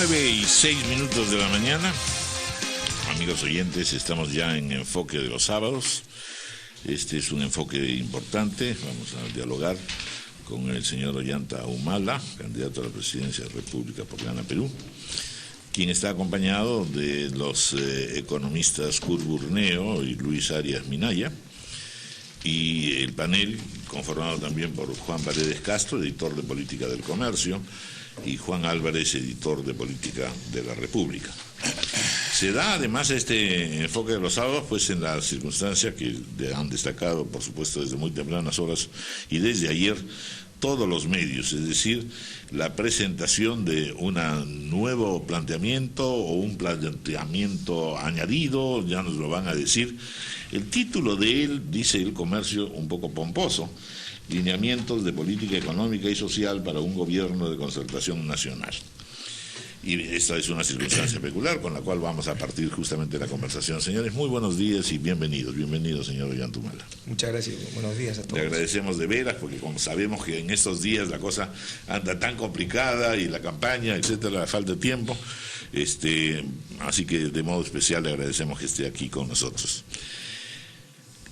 9:06 de la mañana. Amigos oyentes, estamos ya en Enfoque de los Sábados. Este es un enfoque importante. Vamos a dialogar con el señor Ollanta Humala, candidato a la presidencia de la República por Gana Perú, quien está acompañado de los economistas Kurt Burneo y Luis Arias Minaya, y el panel conformado también por Juan Paredes Castro, editor de Política del Comercio, y Juan Álvarez, editor de Política de la República. Se da además este enfoque de los sábados pues en las circunstancias que han destacado, por supuesto, desde muy tempranas horas y desde ayer todos los medios, es decir, la presentación de un nuevo planteamiento o un planteamiento añadido, ya nos lo van a decir. El título de él, dice El Comercio, un poco pomposo: Lineamientos de Política Económica y Social para un Gobierno de Concertación Nacional. Y esta es una circunstancia peculiar con la cual vamos a partir justamente la conversación. Señores, muy buenos días y bienvenidos. Bienvenido, señor Ollanta Humala. Muchas gracias. Buenos días a todos. Le agradecemos de veras porque como sabemos que en estos días la cosa anda tan complicada y la campaña, etcétera, falta de tiempo. Así que de modo especial le agradecemos que esté aquí con nosotros.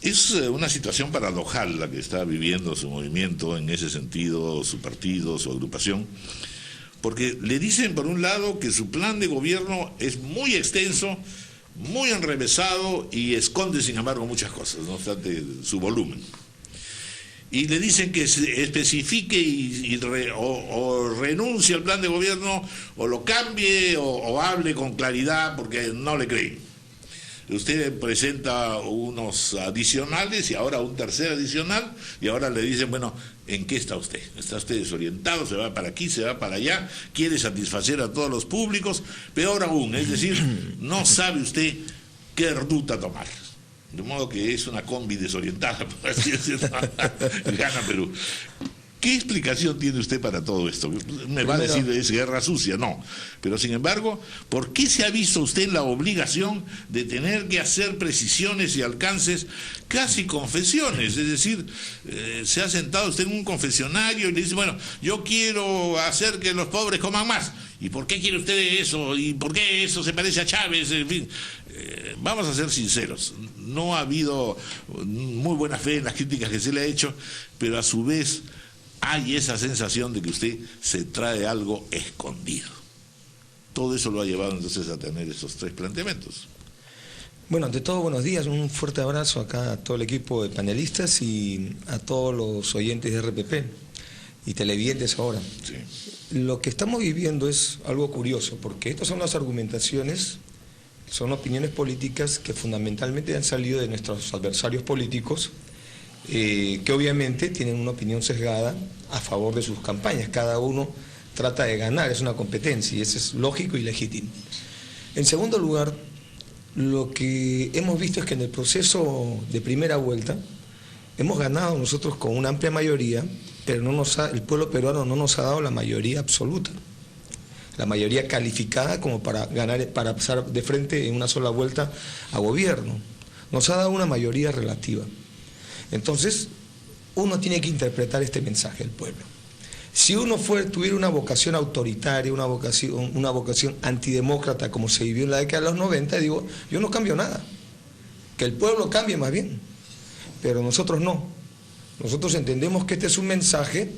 Es una situación paradojal la que está viviendo su movimiento, en ese sentido, su partido, su agrupación, porque le dicen por un lado que su plan de gobierno es muy extenso, muy enrevesado y esconde sin embargo muchas cosas, no obstante su volumen. Y le dicen que se especifique o renuncie al plan de gobierno, o lo cambie o hable con claridad porque no le creen. Usted presenta unos adicionales y ahora un tercer adicional y ahora le dicen, bueno, ¿en qué está usted? ¿Está usted desorientado? ¿Se va para aquí? ¿Se va para allá? ¿Quiere satisfacer a todos los públicos? Peor aún, es decir, no sabe usted qué ruta tomar. De modo que es una combi desorientada, por así decirlo. Gana Perú. ¿Qué explicación tiene usted para todo esto? Me va a decir es guerra sucia, no. Pero sin embargo, ¿por qué se ha visto usted en la obligación de tener que hacer precisiones y alcances, casi confesiones? Es decir, se ha sentado usted en un confesionario y le dice, bueno, yo quiero hacer que los pobres coman más. ¿Y por qué quiere usted eso? ¿Y por qué eso se parece a Chávez? En fin, vamos a ser sinceros. No ha habido muy buena fe en las críticas que se le ha hecho, pero a su vez hay esa sensación de que usted se trae algo escondido. Todo eso lo ha llevado entonces a tener esos tres planteamientos. Bueno, ante todo, buenos días, un fuerte abrazo acá a todo el equipo de panelistas y a todos los oyentes de RPP y televidentes ahora. Sí. Lo que estamos viviendo es algo curioso, porque estas son las argumentaciones, son opiniones políticas que fundamentalmente han salido de nuestros adversarios políticos, que obviamente tienen una opinión sesgada a favor de sus campañas. Cada uno trata de ganar, es una competencia y eso es lógico y legítimo. En segundo lugar, lo que hemos visto es que en el proceso de primera vuelta hemos ganado nosotros con una amplia mayoría, pero el pueblo peruano no nos ha dado la mayoría absoluta, la mayoría calificada como para ganar, para pasar de frente en una sola vuelta a gobierno. Nos ha dado una mayoría relativa. Entonces, uno tiene que interpretar este mensaje del pueblo. Si uno tuviera una vocación autoritaria, una vocación antidemócrata, como se vivió en la década de los 90, digo, yo no cambio nada. Que el pueblo cambie más bien. Pero nosotros no. Nosotros entendemos que este es un mensaje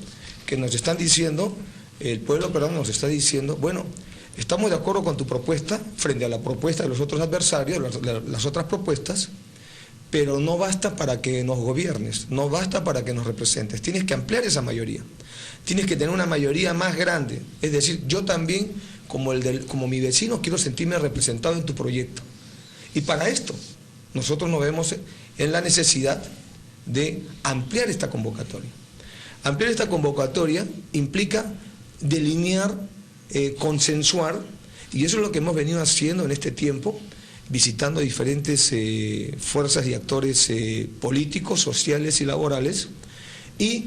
que nos están diciendo, el pueblo peruano nos está diciendo, bueno, estamos de acuerdo con tu propuesta frente a la propuesta de los otros adversarios, las otras propuestas, pero no basta para que nos gobiernes, no basta para que nos representes, tienes que ampliar esa mayoría, tienes que tener una mayoría más grande, es decir, yo también, como mi vecino, quiero sentirme representado en tu proyecto. Y para esto, nosotros nos vemos en la necesidad de ampliar esta convocatoria. Ampliar esta convocatoria implica delinear, consensuar, y eso es lo que hemos venido haciendo en este tiempo, visitando diferentes fuerzas y actores políticos, sociales y laborales, y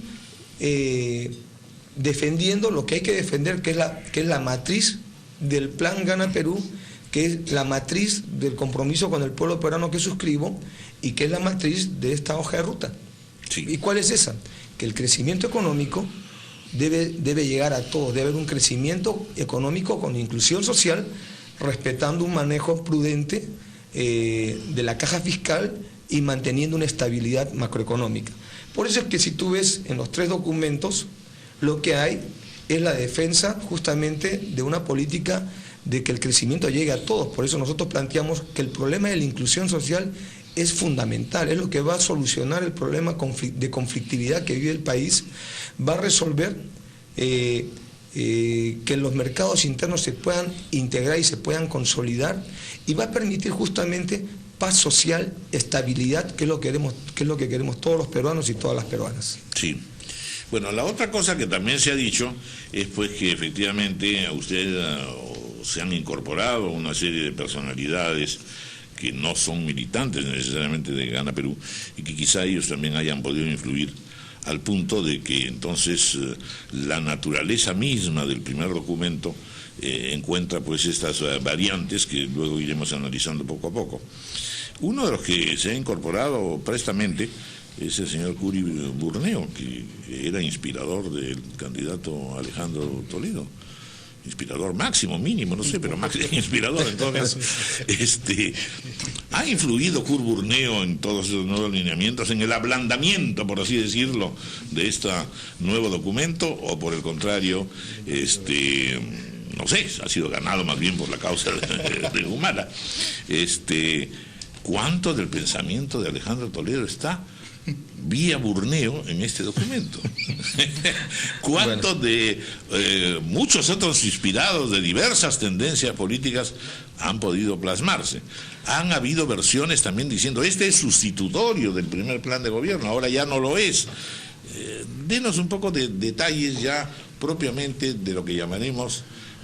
defendiendo lo que hay que defender, que es la matriz del Plan Gana Perú, que es la matriz del compromiso con el pueblo peruano que suscribo y que es la matriz de esta hoja de ruta. Sí. ¿Y cuál es esa? Que el crecimiento económico debe llegar a todos, debe haber un crecimiento económico con inclusión social, respetando un manejo prudente de la caja fiscal y manteniendo una estabilidad macroeconómica. Por eso es que si tú ves en los 3 documentos, lo que hay es la defensa justamente de una política de que el crecimiento llegue a todos. Por eso nosotros planteamos que el problema de la inclusión social es fundamental, es lo que va a solucionar el problema de conflictividad que vive el país, va a resolver que los mercados internos se puedan integrar y se puedan consolidar, y va a permitir justamente paz social, estabilidad, que es lo que queremos todos los peruanos y todas las peruanas. Sí. Bueno, la otra cosa que también se ha dicho es pues que efectivamente a usted se han incorporado una serie de personalidades que no son militantes necesariamente de Gana Perú, y que quizá ellos también hayan podido influir al punto de que entonces la naturaleza misma del primer documento encuentra pues estas variantes que luego iremos analizando poco a poco. Uno de los que se ha incorporado prestamente es el señor Curi Burneo, que era inspirador del candidato Alejandro Toledo. Inspirador máximo, mínimo, no sé, pero máximo inspirador. Entonces, ¿ha influido Curi Burneo en todos esos nuevos lineamientos, en el ablandamiento, por así decirlo, de este nuevo documento, o por el contrario, no sé, ha sido ganado más bien por la causa de Humala? ¿Cuánto del pensamiento de Alejandro Toledo está vía Burneo en este documento? ¿Cuánto de muchos otros inspirados de diversas tendencias políticas han podido plasmarse? Han habido versiones también diciendo, este es sustitutorio del primer plan de gobierno, ahora ya no lo es. Denos un poco de detalles ya propiamente de lo que llamaremos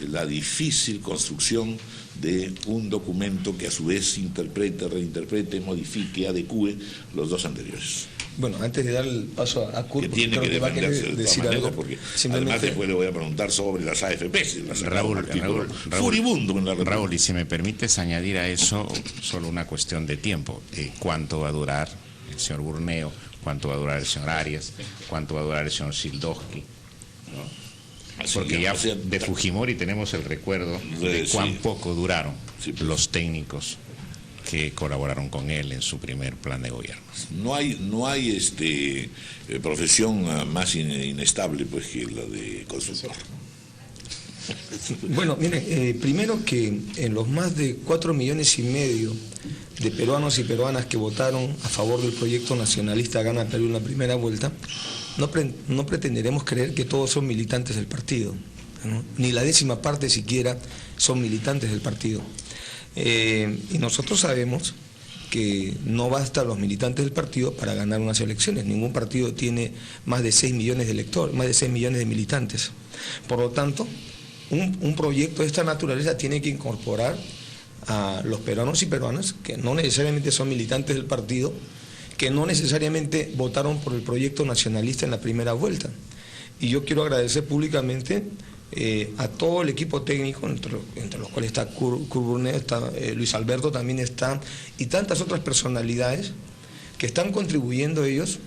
la difícil construcción de un documento que a su vez interprete, reinterprete, modifique, adecue los 2 anteriores. Bueno, antes de dar el paso a Kurt, que tiene que defenderse de todas maneras, porque además después le voy a preguntar sobre las AFPs, Raúl, furibundo en la República. Raúl, y si me permites añadir a eso solo una cuestión de tiempo, ¿cuánto va a durar el señor Burneo? ¿Cuánto va a durar el señor Arias? ¿Cuánto va a durar el señor Sildowski? ¿No? Porque ya de Fujimori tenemos el recuerdo de cuán poco duraron los técnicos que colaboraron con él en su primer plan de gobierno. No hay profesión más inestable pues que la de consultor. Bueno, miren, primero que en los más de 4,5 millones de peruanos y peruanas que votaron a favor del proyecto nacionalista Gana Perú en la primera vuelta, no pretenderemos creer que todos son militantes del partido, ¿no? Ni la 10ª parte siquiera son militantes del partido. Y nosotros sabemos que no bastan los militantes del partido para ganar unas elecciones. Ningún partido tiene más de 6 millones de electores, más de 6 millones de militantes. Por lo tanto, un proyecto de esta naturaleza tiene que incorporar a los peruanos y peruanas que no necesariamente son militantes del partido, que no necesariamente votaron por el proyecto nacionalista en la primera vuelta. Y yo quiero agradecer públicamente a todo el equipo técnico, entre los cuales está Curi Burneo, está Luis Alberto también está, y tantas otras personalidades que están contribuyendo ellos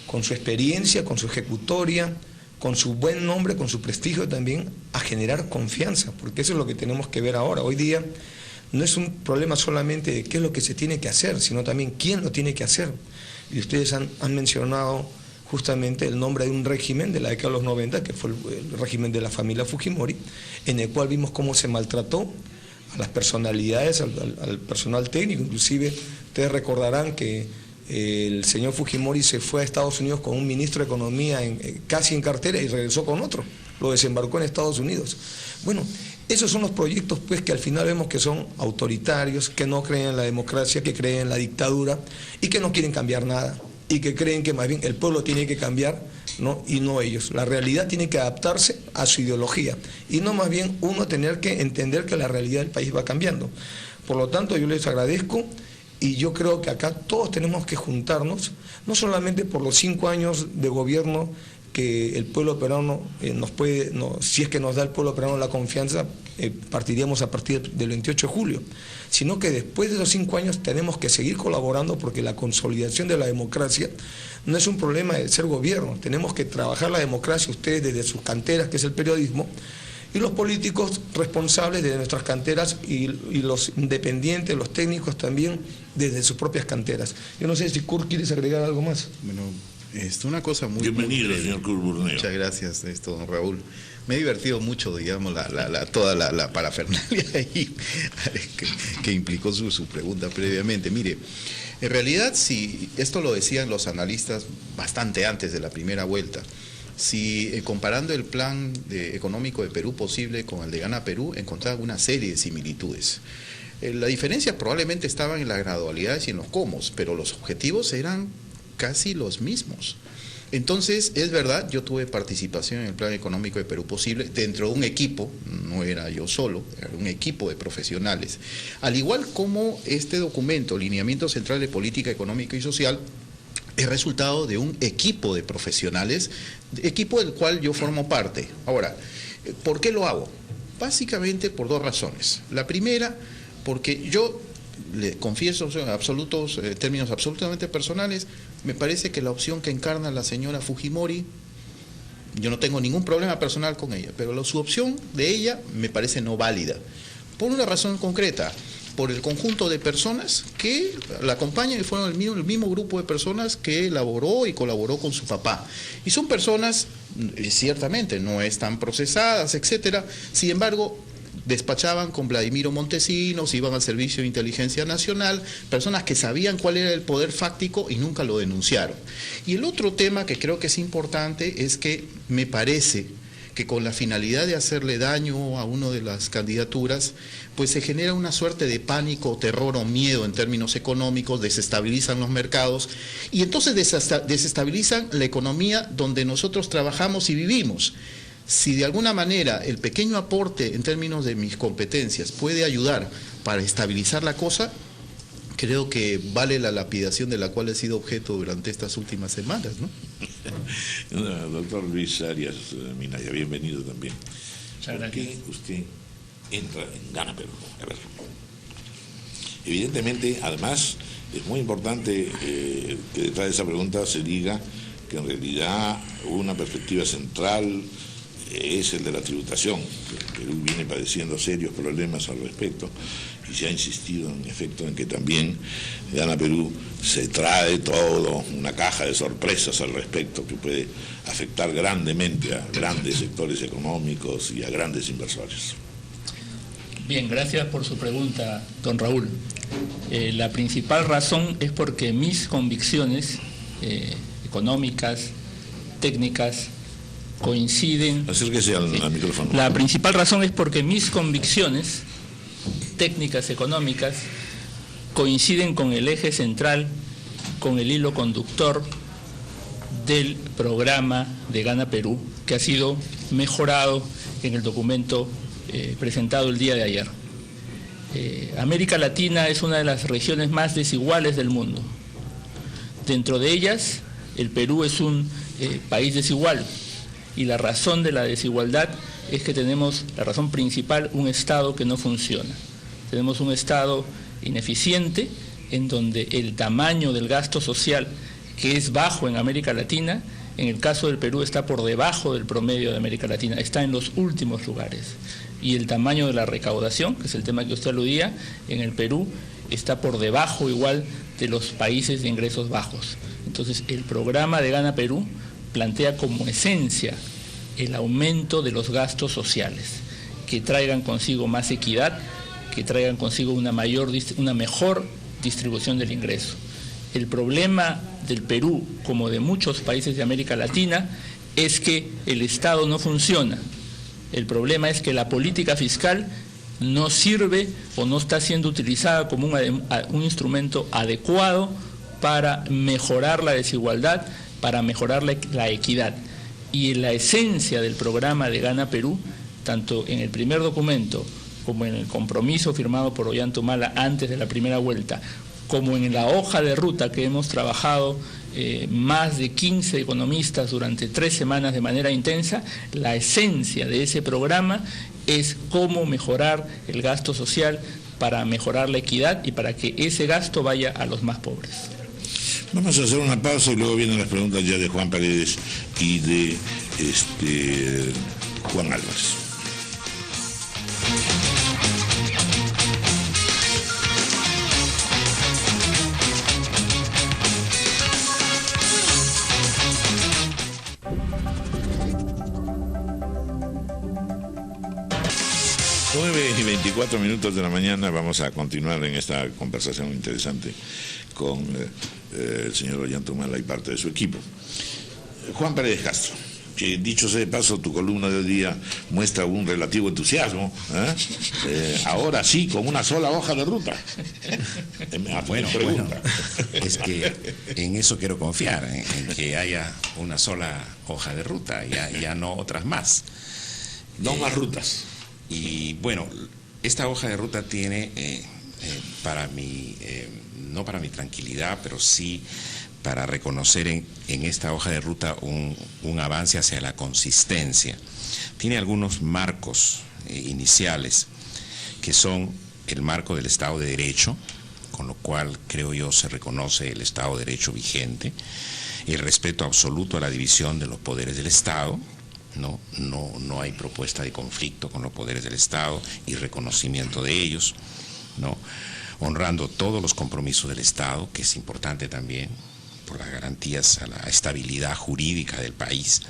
con su experiencia, con su ejecutoria, con su buen nombre, con su prestigio también, a generar confianza, porque eso es lo que tenemos que ver ahora. Hoy día no es un problema solamente de qué es lo que se tiene que hacer, sino también quién lo tiene que hacer. Y ustedes han mencionado justamente el nombre de un régimen de la década de los 90, que fue el régimen de la familia Fujimori, en el cual vimos cómo se maltrató a las personalidades, al personal técnico. Inclusive ustedes recordarán que el señor Fujimori se fue a Estados Unidos con un ministro de Economía casi en cartera y regresó con otro, lo desembarcó en Estados Unidos. Bueno, esos son los proyectos pues que al final vemos que son autoritarios, que no creen en la democracia, que creen en la dictadura y que no quieren cambiar nada, y que creen que más bien el pueblo tiene que cambiar, ¿no? Y no ellos. La realidad tiene que adaptarse a su ideología y no más bien uno tener que entender que la realidad del país va cambiando. Por lo tanto, yo les agradezco y yo creo que acá todos tenemos que juntarnos, no solamente por los 5 años de gobierno que el pueblo peruano si es que nos da el pueblo peruano la confianza, partiríamos a partir del 28 de julio, sino que después de esos 5 años tenemos que seguir colaborando, porque la consolidación de la democracia no es un problema de ser gobierno, tenemos que trabajar la democracia ustedes desde sus canteras, que es el periodismo, y los políticos responsables de nuestras canteras y los independientes, los técnicos también desde sus propias canteras. Yo no sé si Kurt quieres agregar algo más. Bueno, una cosa muy... Bienvenido, muy señor Kurt Burneo. Muchas gracias, don Raúl. Me he divertido mucho, digamos, toda la parafernalia ahí que implicó su pregunta previamente. Mire, en realidad, si esto lo decían los analistas bastante antes de la primera vuelta, si comparando el plan económico de Perú posible con el de Gana Perú, encontraba una serie de similitudes. La diferencia probablemente estaba en las gradualidades y en los cómo, pero los objetivos eran casi los mismos. Entonces, es verdad, yo tuve participación en el plan económico de Perú posible dentro de un equipo, no era yo solo, era un equipo de profesionales. Al igual como este documento, Lineamiento Central de Política Económica y Social, es resultado de un equipo de profesionales, equipo del cual yo formo parte. Ahora, ¿por qué lo hago? Básicamente por 2 razones. La primera, porque yo le confieso en términos absolutamente personales, me parece que la opción que encarna la señora Fujimori, yo no tengo ningún problema personal con ella, pero su opción de ella me parece no válida, por una razón concreta, por el conjunto de personas que la acompañan y fueron el mismo grupo de personas que elaboró y colaboró con su papá. Y son personas, ciertamente, no están procesadas, etcétera, sin embargo, despachaban con Vladimiro Montesinos, iban al Servicio de Inteligencia Nacional, personas que sabían cuál era el poder fáctico y nunca lo denunciaron. Y el otro tema que creo que es importante es que me parece que con la finalidad de hacerle daño a una de las candidaturas, pues se genera una suerte de pánico, terror o miedo en términos económicos, desestabilizan los mercados y entonces desestabilizan la economía donde nosotros trabajamos y vivimos. Si de alguna manera el pequeño aporte en términos de mis competencias puede ayudar para estabilizar la cosa, creo que vale la lapidación de la cual he sido objeto durante estas últimas semanas, ¿no? Doctor Luis Arias Minaya, bienvenido también. Muchas gracias. ¿Por qué usted entra en Gana Perú? A ver. Evidentemente, además, es muy importante que detrás de esa pregunta se diga que en realidad una perspectiva central es el de la tributación. Perú viene padeciendo serios problemas al respecto y se ha insistido en efecto en que también Gana Perú se trae todo una caja de sorpresas al respecto que puede afectar grandemente a grandes sectores económicos y a grandes inversores. Bien, gracias por su pregunta, don Raúl. La principal razón es porque mis convicciones económicas, técnicas, coinciden. Acérquese al micrófono. La principal razón es porque mis convicciones técnicas, económicas, coinciden con el eje central, con el hilo conductor del programa de Gana Perú, que ha sido mejorado en el documento presentado el día de ayer. América Latina es una de las regiones más desiguales del mundo. Dentro de ellas, el Perú es un país desigual. Y la razón de la desigualdad es que tenemos, la razón principal, un Estado que no funciona. Tenemos un Estado ineficiente en donde el tamaño del gasto social, que es bajo en América Latina, en el caso del Perú está por debajo del promedio de América Latina, está en los últimos lugares. Y el tamaño de la recaudación, que es el tema que usted aludía, en el Perú está por debajo igual de los países de ingresos bajos. Entonces, el programa de Gana Perú plantea como esencia el aumento de los gastos sociales, que traigan consigo más equidad, que traigan consigo una mejor distribución del ingreso. El problema del Perú, como de muchos países de América Latina, es que el Estado no funciona. El problema es que la política fiscal no sirve o no está siendo utilizada como un instrumento adecuado para mejorar la desigualdad, para mejorar la equidad. Y la esencia del programa de Gana Perú, tanto en el primer documento como en el compromiso firmado por Ollanta Humala antes de la primera vuelta, como en la hoja de ruta que hemos trabajado más de 15 economistas durante 3 semanas de manera intensa. La esencia de ese programa es cómo mejorar el gasto social para mejorar la equidad y para que ese gasto vaya a los más pobres. Vamos a hacer una pausa y luego vienen las preguntas ya de Juan Paredes y de Juan Álvarez. Y 24 minutos de la mañana. Vamos a continuar en esta conversación interesante con el señor Ollanta-Humala y parte de su equipo. Juan Paredes Castro, que dicho sea de paso, tu columna de hoy día muestra un relativo entusiasmo, ahora sí, con una sola hoja de ruta. Bueno, es que en eso quiero confiar, en que haya una sola hoja de ruta, ya no otras más. No más rutas. Y bueno, esta hoja de ruta tiene, no para mi tranquilidad, pero sí para reconocer en esta hoja de ruta un avance hacia la consistencia. Tiene algunos marcos iniciales, que son el marco del Estado de Derecho, con lo cual creo yo se reconoce el Estado de Derecho vigente, el respeto absoluto a la división de los poderes del Estado. No hay propuesta de conflicto con los poderes del Estado y reconocimiento de ellos, ¿no? Honrando todos los compromisos del Estado, que es importante también por las garantías a la estabilidad jurídica del país,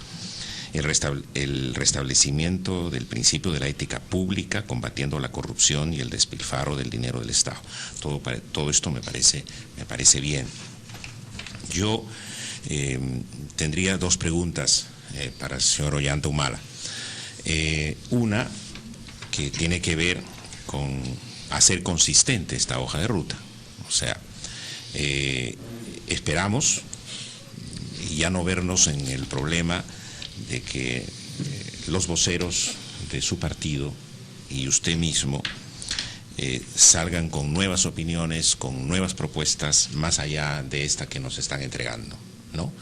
el restablecimiento del principio de la ética pública, combatiendo la corrupción y el despilfarro del dinero del Estado. Todo esto me parece bien. Yo tendría 2 preguntas para el señor Ollanta-Humala. Una que tiene que ver con hacer consistente esta hoja de ruta. O sea, esperamos ya no vernos en el problema de que los voceros de su partido y usted mismo salgan con nuevas opiniones, con nuevas propuestas más allá de esta que nos están entregando, ¿no?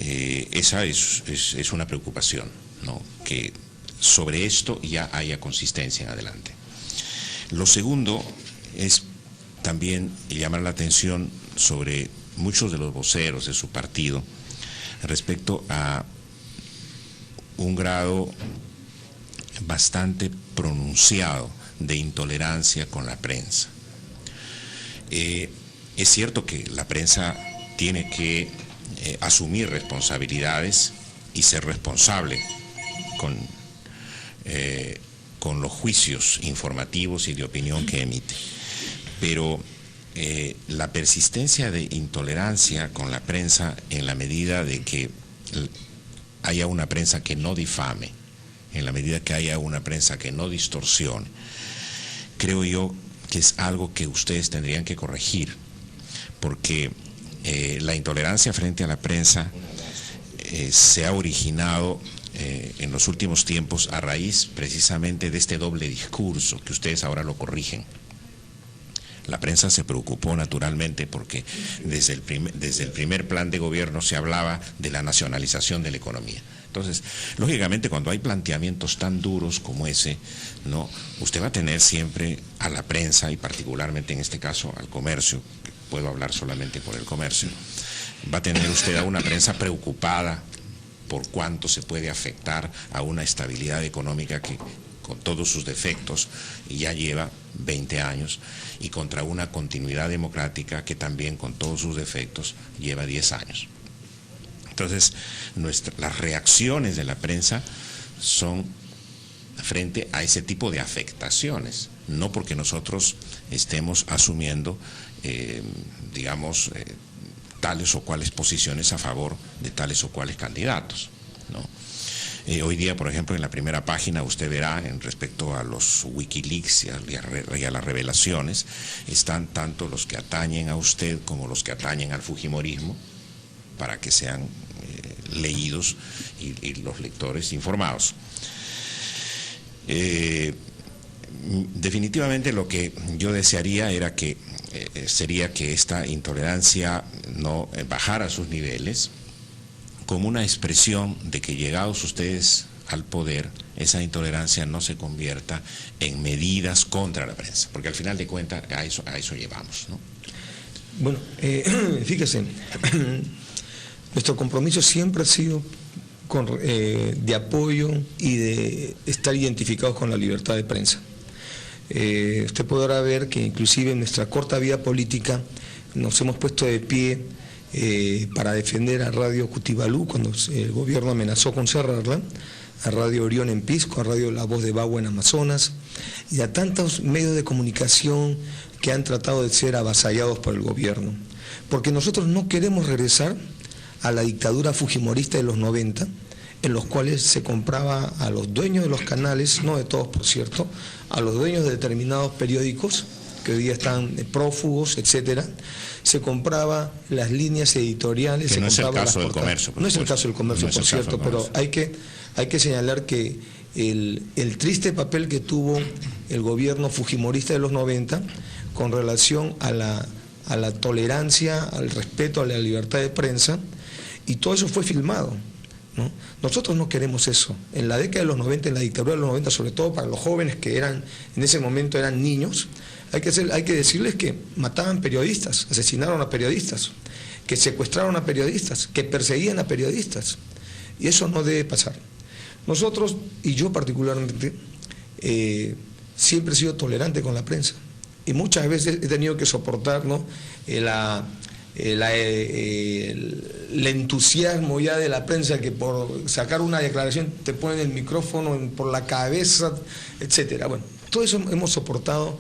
Esa es una preocupación, ¿no? Que sobre esto ya haya consistencia en adelante. Lo segundo es también llamar la atención sobre muchos de los voceros de su partido respecto a un grado bastante pronunciado de intolerancia con la prensa. Es cierto que la prensa tiene que asumir responsabilidades y ser responsable con los juicios informativos y de opinión que emite. Pero la persistencia de intolerancia con la prensa, en la medida de que haya una prensa que no difame, en la medida que haya una prensa que no distorsione, creo yo que es algo que ustedes tendrían que corregir, porque la intolerancia frente a la prensa se ha originado en los últimos tiempos a raíz precisamente de este doble discurso que ustedes ahora lo corrigen. La prensa se preocupó naturalmente porque desde el primer plan de gobierno se hablaba de la nacionalización de la economía. Entonces, lógicamente, cuando hay planteamientos tan duros como ese, ¿no?, usted va a tener siempre a la prensa, y particularmente en este caso al comercio, puedo hablar solamente por el comercio, va a tener usted a una prensa preocupada por cuánto se puede afectar a una estabilidad económica que, con todos sus defectos, ya lleva 20 años, y contra una continuidad democrática que también, con todos sus defectos, lleva 10 años. Entonces, las reacciones de la prensa son frente a ese tipo de afectaciones, no porque nosotros estemos asumiendo, tales o cuales posiciones a favor de tales o cuales candidatos, ¿no? Hoy día, por ejemplo, en la primera página usted verá, en respecto a los Wikileaks y a las revelaciones, están tanto los que atañen a usted como los que atañen al fujimorismo, para que sean leídos y los lectores informados. definitivamente lo que yo desearía sería que esta intolerancia no bajara a sus niveles, como una expresión de que llegados ustedes al poder, esa intolerancia no se convierta en medidas contra la prensa, porque al final de cuentas a eso llevamos, ¿no? Bueno, fíjese, nuestro compromiso siempre ha sido de apoyo y de estar identificados con la libertad de prensa. Usted podrá ver que inclusive en nuestra corta vida política nos hemos puesto de pie para defender a Radio Cutibalú cuando el gobierno amenazó con cerrarla, a Radio Orión en Pisco, a Radio La Voz de Bagua en Amazonas, y a tantos medios de comunicación que han tratado de ser avasallados por el gobierno. Porque nosotros no queremos regresar a la dictadura fujimorista de los 90, en los cuales se compraba a los dueños de los canales, no de todos por cierto, a los dueños de determinados periódicos, que hoy día están prófugos, etcétera, se compraba las líneas editoriales, que no es el caso del comercio. No es el caso del comercio, por cierto, pero hay que señalar que el triste papel que tuvo el gobierno fujimorista de los 90 con relación a la tolerancia, al respeto a la libertad de prensa, y todo eso fue filmado, ¿no? Nosotros no queremos eso. En la década de los 90, en la dictadura de los 90, sobre todo para los jóvenes que en ese momento eran niños, hay que decirles que mataban periodistas, asesinaron a periodistas, que secuestraron a periodistas, que perseguían a periodistas, y eso no debe pasar. Nosotros, y yo particularmente, siempre he sido tolerante con la prensa, y muchas veces he tenido que soportar, ¿no?, el entusiasmo ya de la prensa, que por sacar una declaración te ponen el micrófono por la cabeza, etcétera. Bueno, todo eso hemos soportado,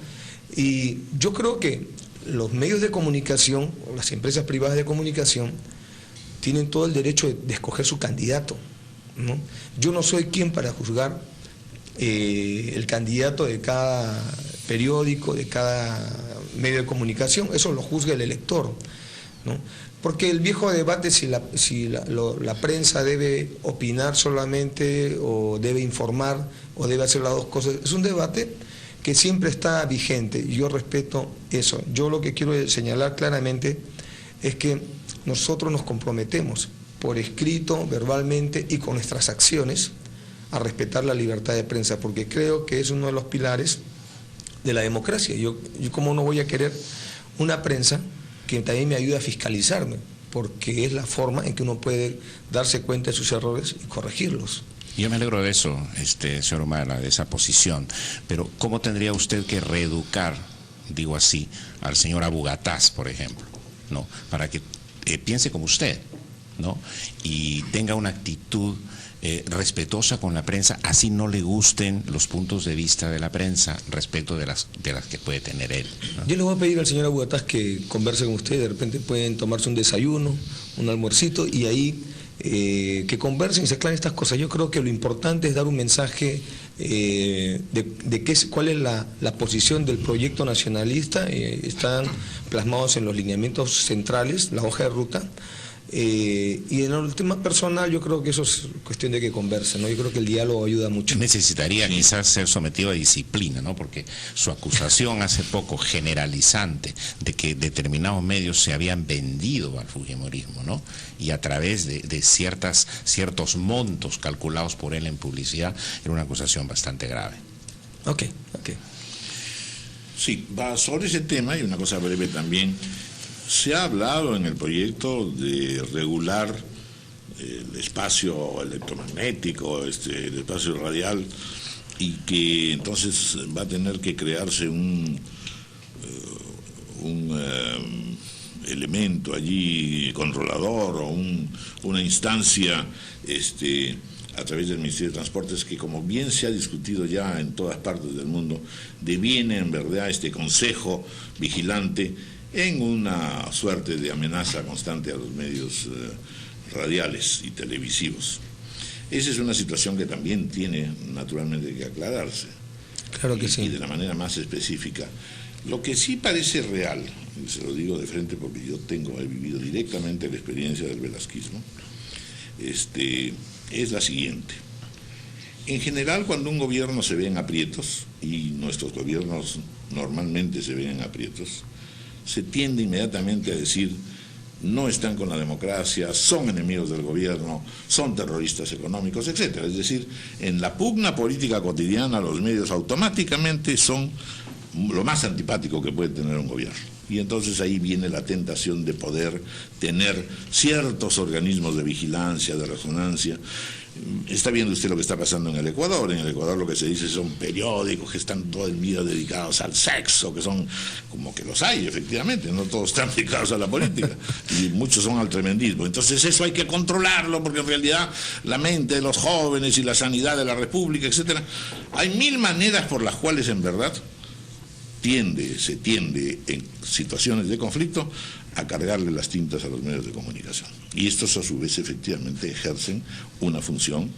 y yo creo que los medios de comunicación, o las empresas privadas de comunicación, tienen todo el derecho de escoger su candidato, ¿no? Yo no soy quien para juzgar el candidato de cada periódico, de cada medio de comunicación. Eso lo juzga el elector, ¿no? Porque el viejo debate si la prensa debe opinar solamente, o debe informar, o debe hacer las dos cosas, es un debate que siempre está vigente, y yo respeto eso. Yo lo que quiero señalar claramente es que nosotros nos comprometemos por escrito, verbalmente y con nuestras acciones a respetar la libertad de prensa, porque creo que es uno de los pilares de la democracia. Yo cómo no voy a querer una prensa que también me ayude a fiscalizarme, porque es la forma en que uno puede darse cuenta de sus errores y corregirlos. Yo me alegro de eso, señor Humala, de esa posición, pero ¿cómo tendría usted que reeducar, digo así, al señor Abu Gataz, por ejemplo, ¿no?, para que piense como usted, ¿no?, y tenga una actitud respetuosa con la prensa, así no le gusten los puntos de vista de la prensa respecto de las que puede tener él, ¿no? Yo le voy a pedir al señor Abu Gataz que converse con usted, de repente pueden tomarse un desayuno, un almuercito, y ahí que conversen y se aclaren estas cosas. Yo creo que lo importante es dar un mensaje cuál es la posición del proyecto nacionalista. Están plasmados en los lineamientos centrales, la hoja de ruta. Y en el tema personal yo creo que eso es cuestión de que conversen, ¿no? Yo creo que el diálogo ayuda mucho. Necesitaría quizás ser sometido a disciplina, ¿no?, porque su acusación hace poco generalizante de que determinados medios se habían vendido al fujimorismo, ¿no?, y a través de ciertos montos calculados por él en publicidad, era una acusación bastante grave. Ok. Sí, va sobre ese tema, y una cosa breve también. Se ha hablado en el proyecto de regular el espacio electromagnético, el espacio radial, y que entonces va a tener que crearse un elemento allí controlador, o una instancia a través del Ministerio de Transportes, que, como bien se ha discutido ya en todas partes del mundo, deviene en verdad este consejo vigilante en una suerte de amenaza constante a los medios radiales y televisivos. Esa es una situación que también tiene naturalmente que aclararse. Claro que sí. Y de la manera más específica. Lo que sí parece real, y se lo digo de frente porque yo he vivido directamente la experiencia del velasquismo, es la siguiente. En general, cuando un gobierno se ve en aprietos, y nuestros gobiernos normalmente se ven en aprietos, se tiende inmediatamente a decir: no están con la democracia, son enemigos del gobierno, son terroristas económicos, etcétera. Es decir, en la pugna política cotidiana los medios automáticamente son lo más antipático que puede tener un gobierno. Y entonces ahí viene la tentación de poder tener ciertos organismos de vigilancia, de resonancia. Está viendo usted lo que está pasando en el Ecuador. En el Ecuador lo que se dice son periódicos que están todo el día dedicados al sexo, que son, como que los hay efectivamente, no todos están dedicados a la política, y muchos son al tremendismo. Entonces eso hay que controlarlo, porque en realidad la mente de los jóvenes y la sanidad de la República, etcétera. Hay mil maneras por las cuales en verdad se tiende en situaciones de conflicto a cargarle las tintas a los medios de comunicación. Y estos a su vez efectivamente ejercen una función,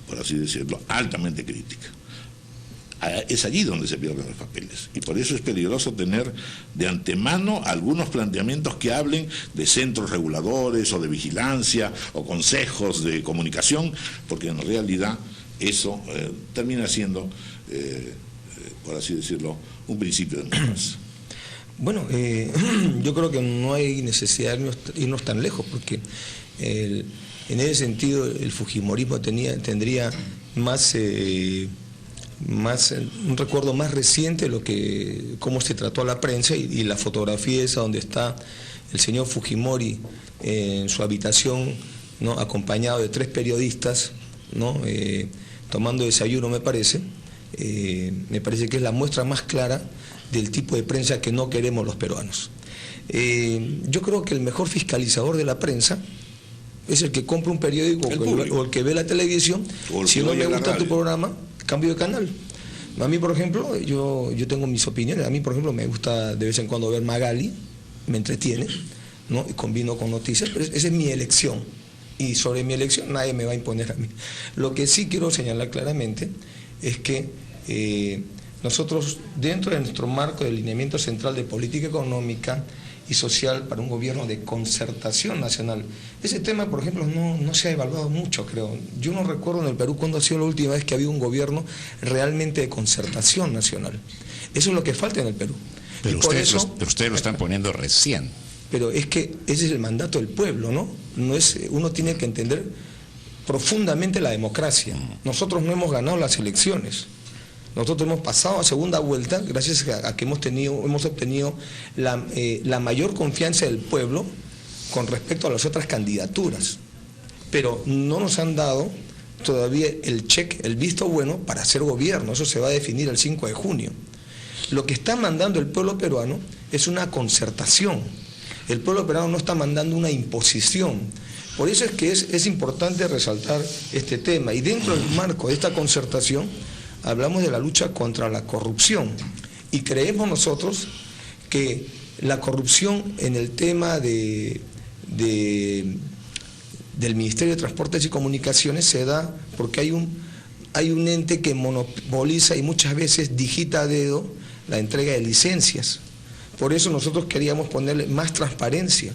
por así decirlo, altamente crítica. Es allí donde se pierden los papeles. Y por eso es peligroso tener de antemano algunos planteamientos que hablen de centros reguladores o de vigilancia o consejos de comunicación, porque en realidad eso termina siendo, por así decirlo, un principio de democracia. Bueno, yo creo que no hay necesidad de irnos tan lejos, porque en ese sentido el fujimorismo tendría más un recuerdo más reciente de cómo se trató a la prensa, y la fotografía esa donde está el señor Fujimori en su habitación, ¿no?, acompañado de 3 periodistas, ¿no?, tomando desayuno, me parece que es la muestra más clara del tipo de prensa que no queremos los peruanos. Yo creo que el mejor fiscalizador de la prensa es el que compra un periódico o el que ve la televisión. Si no me gusta tu programa, cambio de canal. A mí, por ejemplo, yo tengo mis opiniones. A mí, por ejemplo, me gusta de vez en cuando ver Magali, me entretiene, ¿no?, y combino con noticias, pero esa es mi elección. Y sobre mi elección nadie me va a imponer a mí. Lo que sí quiero señalar claramente es que nosotros, dentro de nuestro marco de lineamiento central de política económica y social para un gobierno de concertación nacional, ese tema, por ejemplo, no se ha evaluado mucho, creo. Yo no recuerdo en el Perú cuándo ha sido la última vez que había un gobierno realmente de concertación nacional. Eso es lo que falta en el Perú. Pero ustedes lo están poniendo recién. Pero es que ese es el mandato del pueblo, ¿no? Uno tiene que entender profundamente la democracia. Nosotros no hemos ganado las elecciones. Nosotros hemos pasado a segunda vuelta gracias a que hemos obtenido la mayor confianza del pueblo con respecto a las otras candidaturas. Pero no nos han dado todavía el visto bueno para hacer gobierno. Eso se va a definir el 5 de junio. Lo que está mandando el pueblo peruano es una concertación. El pueblo peruano no está mandando una imposición. Por eso es que es importante resaltar este tema. Y dentro del marco de esta concertación hablamos de la lucha contra la corrupción. Y creemos nosotros que la corrupción en el tema del Ministerio de Transportes y Comunicaciones se da porque hay un ente que monopoliza y muchas veces digita a dedo la entrega de licencias. Por eso nosotros queríamos ponerle más transparencia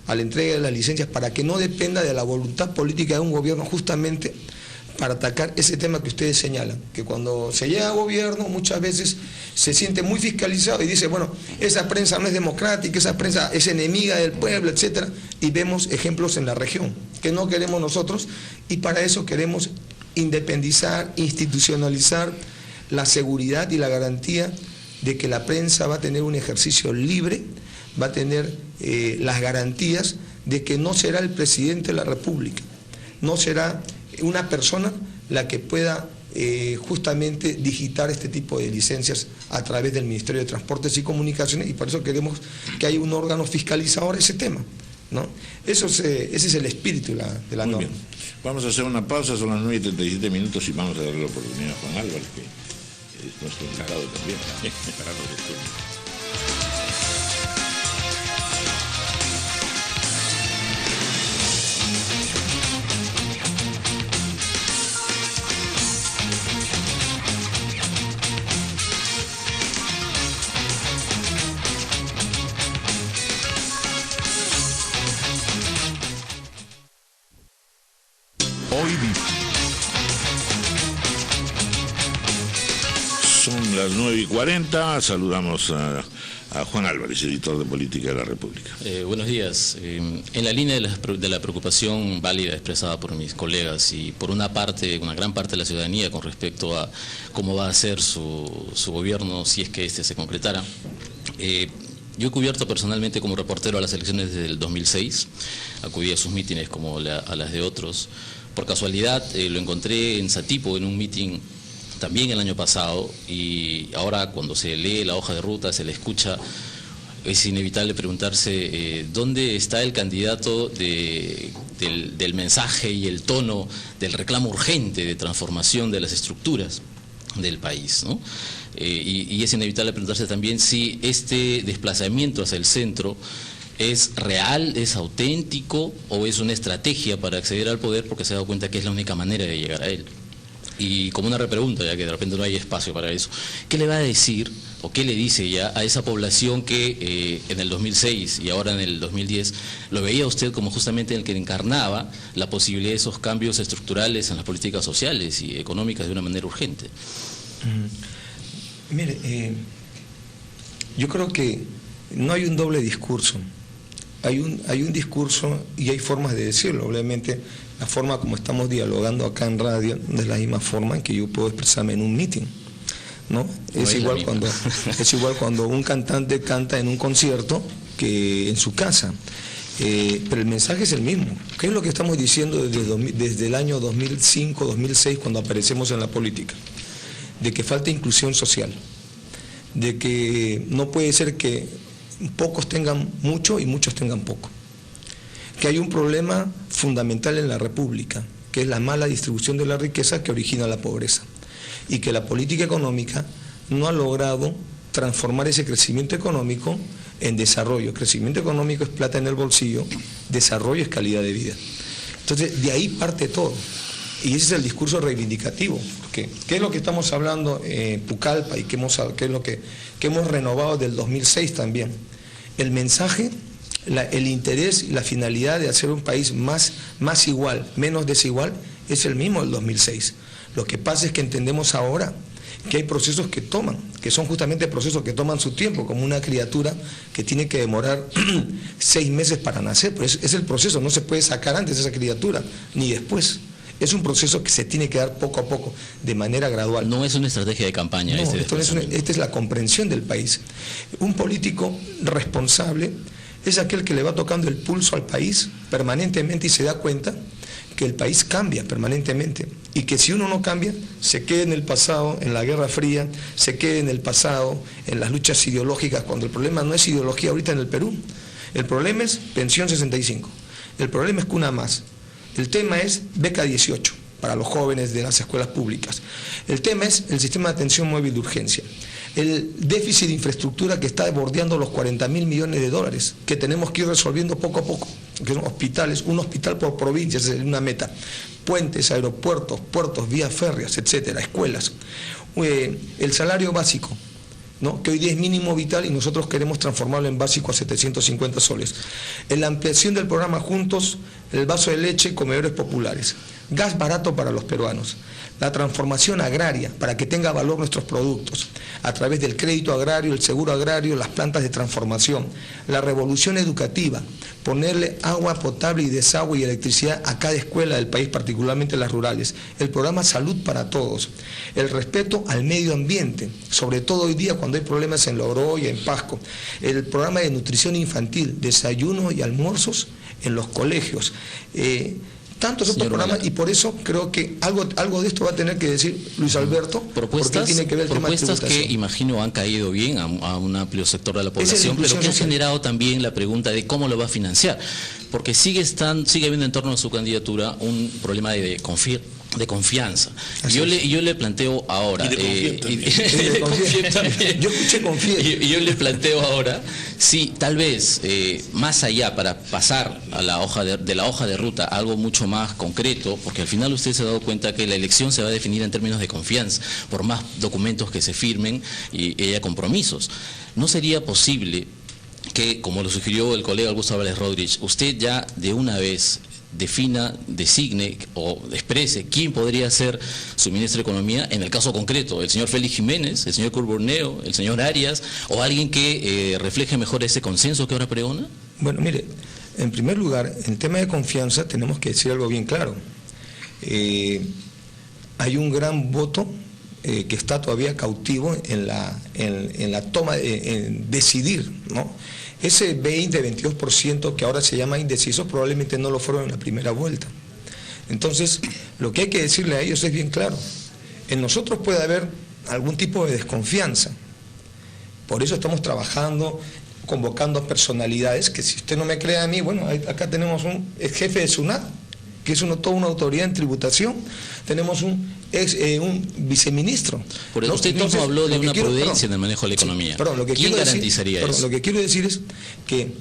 a la entrega de las licencias, para que no dependa de la voluntad política de un gobierno, justamente para atacar ese tema que ustedes señalan, que cuando se llega a gobierno muchas veces se siente muy fiscalizado y dice, bueno, esa prensa no es democrática, esa prensa es enemiga del pueblo, etcétera, y vemos ejemplos en la región que no queremos nosotros, y para eso queremos independizar, institucionalizar la seguridad y la garantía de que la prensa va a tener un ejercicio libre, va a tener las garantías de que no será el presidente de la República, no será una persona la que pueda justamente digitar este tipo de licencias a través del Ministerio de Transportes y Comunicaciones, y por eso queremos que haya un órgano fiscalizador ese tema, ¿no? Ese es el espíritu de la norma. Bien. Vamos a hacer una pausa, son las 9:37 y vamos a darle la oportunidad a Juan Álvarez, que es nuestro invitado también, para los estudios. las 9:40, saludamos a Juan Álvarez, editor de Política de la República. Buenos días. En la línea de la preocupación válida expresada por mis colegas y por una gran parte de la ciudadanía con respecto a cómo va a ser su gobierno si es que este se concretara, yo he cubierto personalmente como reportero a las elecciones desde el 2006, acudí a sus mítines como a las de otros. Por casualidad lo encontré en Satipo en un mítin también el año pasado, y ahora cuando se lee la hoja de ruta, se le escucha, es inevitable preguntarse dónde está el candidato del mensaje y el tono del reclamo urgente de transformación de las estructuras del país, ¿no? Y es inevitable preguntarse también si este desplazamiento hacia el centro es real, es auténtico o es una estrategia para acceder al poder porque se ha dado cuenta que es la única manera de llegar a él. Y como una repregunta, ya que de repente no hay espacio para eso, ¿qué le va a decir o qué le dice ya a esa población que en el 2006 y ahora en el 2010 lo veía usted como justamente el que encarnaba la posibilidad de esos cambios estructurales en las políticas sociales y económicas de una manera urgente? Mire, yo creo que no hay un doble discurso. Hay un discurso y hay formas de decirlo. Obviamente, la forma como estamos dialogando acá en radio no es la misma forma en que yo puedo expresarme en un meeting, ¿no? Es igual cuando un cantante canta en un concierto que en su casa. Pero el mensaje es el mismo. ¿Qué es lo que estamos diciendo desde el año 2005, 2006, cuando aparecemos en la política? De que falta inclusión social, de que no puede ser que pocos tengan mucho y muchos tengan poco, que hay un problema fundamental en la República, que es la mala distribución de la riqueza que origina la pobreza, y que la política económica no ha logrado transformar ese crecimiento económico en desarrollo. Crecimiento económico es plata en el bolsillo, desarrollo es calidad de vida. Entonces, de ahí parte todo. Y ese es el discurso reivindicativo. ¿Qué es lo que estamos hablando en Pucallpa y qué es lo que hemos renovado del 2006 también? El mensaje, el interés y la finalidad de hacer un país más igual, menos desigual, es el mismo del 2006. Lo que pasa es que entendemos ahora que hay procesos que son justamente procesos que toman su tiempo, como una criatura que tiene que demorar 6 meses para nacer. Pero es el proceso, no se puede sacar antes esa criatura, ni después. Es un proceso que se tiene que dar poco a poco, de manera gradual. No es una estrategia de campaña. No, esta es la comprensión del país. Un político responsable es aquel que le va tocando el pulso al país permanentemente y se da cuenta que el país cambia permanentemente y que si uno no cambia, se queda en el pasado, en la Guerra Fría, se queda en el pasado, en las luchas ideológicas, cuando el problema no es ideología ahorita en el Perú. El problema es pensión 65, el problema es cuna más. El tema es beca 18 para los jóvenes de las escuelas públicas. El tema es el sistema de atención móvil de urgencia. El déficit de infraestructura que está bordeando los 40.000 millones de dólares, que tenemos que ir resolviendo poco a poco, que son hospitales, un hospital por provincia, esa es una meta. Puentes, aeropuertos, puertos, vías férreas, etcétera, escuelas. El salario básico, ¿no? Que hoy día es mínimo vital y nosotros queremos transformarlo en básico a 750 soles. En la ampliación del programa Juntos, el vaso de leche, comedores populares. Gas barato para los peruanos. La transformación agraria para que tenga valor nuestros productos, a través del crédito agrario, el seguro agrario, las plantas de transformación. La revolución educativa, ponerle agua potable y desagüe y electricidad a cada escuela del país, particularmente las rurales. El programa Salud para Todos. El respeto al medio ambiente, sobre todo hoy día cuando hay problemas en Loroya, en Pasco. El programa de nutrición infantil, desayuno y almuerzos en los colegios. Tantos otros programas, y por eso creo que algo de esto va a tener que decir Luis Alberto, propuestas, porque tiene que ver el tema de tributación. Que imagino han caído bien a un amplio sector de la población, pero que han generado también la pregunta de cómo lo va a financiar, porque sigue habiendo en torno a su candidatura un problema de confianza. Yo le planteo ahora, Yo escuché confianza. Yo le planteo ahora, si tal vez más allá, para pasar a la hoja de ruta, algo mucho más concreto, porque al final usted se ha dado cuenta que la elección se va a definir en términos de confianza, por más documentos que se firmen y haya compromisos. ¿No sería posible que, como lo sugirió el colega Augusto Álvarez Rodríguez, usted ya de una vez defina, designe o exprese quién podría ser su ministro de Economía en el caso concreto, el señor Félix Jiménez, el señor Kurt Burneo, el señor Arias, o alguien que refleje mejor ese consenso que ahora pregona? Bueno, mire, en primer lugar, en el tema de confianza tenemos que decir algo bien claro. Hay un gran voto que está todavía cautivo en la toma, en decidir, ¿no? Ese 20-22% que ahora se llama indecisos probablemente no lo fueron en la primera vuelta. Entonces, lo que hay que decirle a ellos es bien claro. En nosotros puede haber algún tipo de desconfianza. Por eso estamos trabajando, convocando personalidades que, si usted no me cree a mí, bueno, acá tenemos un jefe de SUNAT, que es toda una autoridad en tributación, tenemos un viceministro. Por eso, ¿no? Usted mismo habló de una prudencia en el manejo de la economía. ¿Quién garantizaría eso? Lo que quiero decir es que